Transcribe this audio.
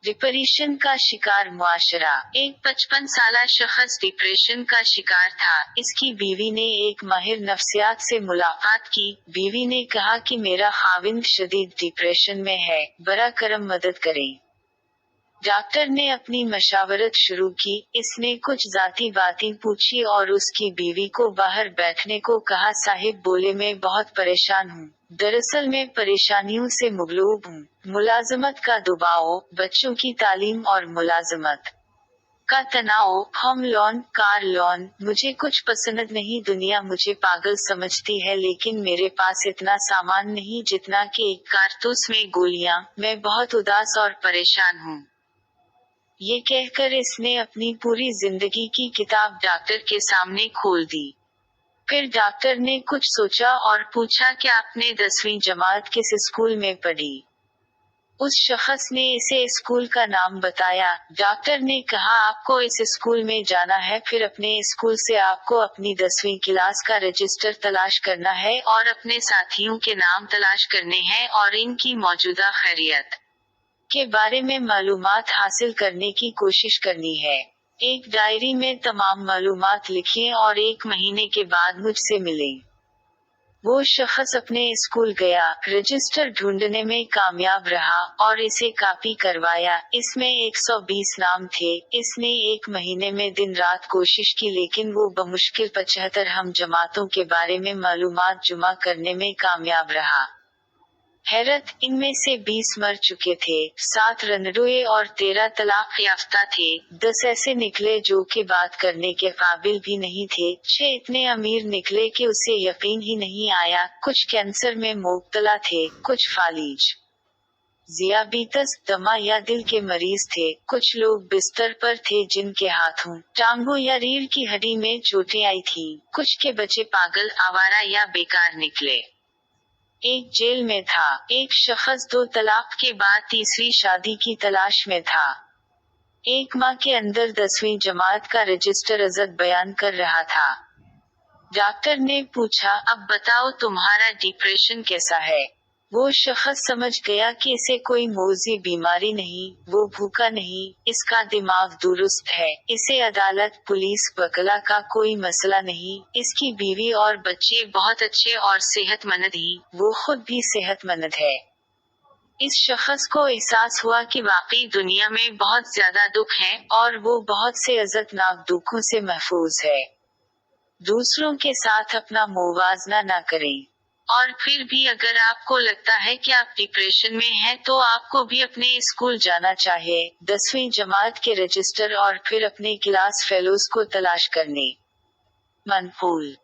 Depression का शिकार मुआशरा। एक 55 साला शख्स डिप्रेशन का शिकार था। इसकी बीवी ने एक माहिर नफ्सियात से मुलाकात की। बीवी ने कहा कि मेरा खाविंद शदीद डिप्रेशन में है, बरा करम मदद करें। डॉक्टर ने अपनी मशावरत शुरू की। इसने कुछ जाती बातें पूछी और उसकी बीवी को बाहर बैठने को कहा। साहिब बोले, मैं बहुत परेशान हूँ। दरअसल मैं परेशानियों से मगलूब हूँ। मुलाजमत का दबाव, बच्चों की तालीम और मुलाजमत का तनाव, होम लोन, कार लोन। मुझे कुछ पसंद नहीं। दुनिया मुझे पागल समझती है, लेकिन मेरे पास इतना सामान नहीं जितना कि एक कारतूस में गोलियां। मैं बहुत उदास और परेशान हूँ। ये कहकर इसने अपनी पूरी जिंदगी की किताब डॉक्टर के सामने खोल दी। फिर डॉक्टर ने कुछ सोचा और पूछा, क्या आपने 10वीं जमात किस स्कूल में पढ़ी? उस शख्स ने इसे स्कूल का नाम बताया। डॉक्टर ने कहा, आपको इस स्कूल में जाना है। फिर अपने स्कूल से आपको अपनी 10वीं क्लास का रजिस्टर तलाश करना है और अपने साथियों के नाम तलाश करने हैं और इनकी मौजूदा खैरियत के बारे में मालूमात हासिल करने की कोशिश करनी है। एक डायरी में तमाम मालूमात लिखिए और 1 महीने के बाद मुझसे मिलें। वो शख्स अपने स्कूल गया, रजिस्टर ढूंढने में कामयाब रहा और इसे कॉपी करवाया। इसमें 120 नाम थे। इसने 1 महीने में दिन रात कोशिश की, लेकिन वो बमुश्किल 75 हम जमातों के बारे में मालूमात जमा करने में कामयाब रहा। हैरत, इनमें से 20 मर चुके थे, 7 रनरुए और 13 तलाक याफ्ता थे। 10 ऐसे निकले जो कि बात करने के काबिल भी नहीं थे। 6 इतने अमीर निकले कि उसे यकीन ही नहीं आया। कुछ कैंसर में मुब्तला थे, कुछ फालिज, ज़ियाबीतस, दमा या दिल के मरीज थे। कुछ लोग बिस्तर पर थे जिनके हाथों, टांगों या रीढ़ की हड्डी में चोटें आई थीं। कुछ के बच्चे पागल, आवारा या बेकार निकले। एक जेल में था। एक शख्स 2 तलाक के बाद तीसरी शादी की तलाश में था। एक माह के अंदर 10वीं जमात का रजिस्टर अजद बयान कर रहा था। डॉक्टर ने पूछा, अब बताओ तुम्हारा डिप्रेशन कैसा है? वो शख्स समझ गया कि इसे कोई मौजी बीमारी नहीं, वो भूखा नहीं, इसका दिमाग दुरुस्त है, इसे अदालत, पुलिस, वकला का कोई मसला नहीं। इसकी बीवी और बच्चे बहुत अच्छे और सेहतमंद ही, वो खुद भी सेहतमंद है। इस शख्स को एहसास हुआ कि वाकई दुनिया में बहुत ज्यादा दुख हैं और वो बहुत से अज़तनाक दुखों से महफूज है। दूसरों के साथ अपना मुवाजना न करें। और फिर भी अगर आपको लगता है कि आप डिप्रेशन में हैं तो आपको भी अपने स्कूल जाना चाहिए, 10वीं जमात के रजिस्टर और फिर अपने क्लास फेलोज को तलाश करने। मनफूल।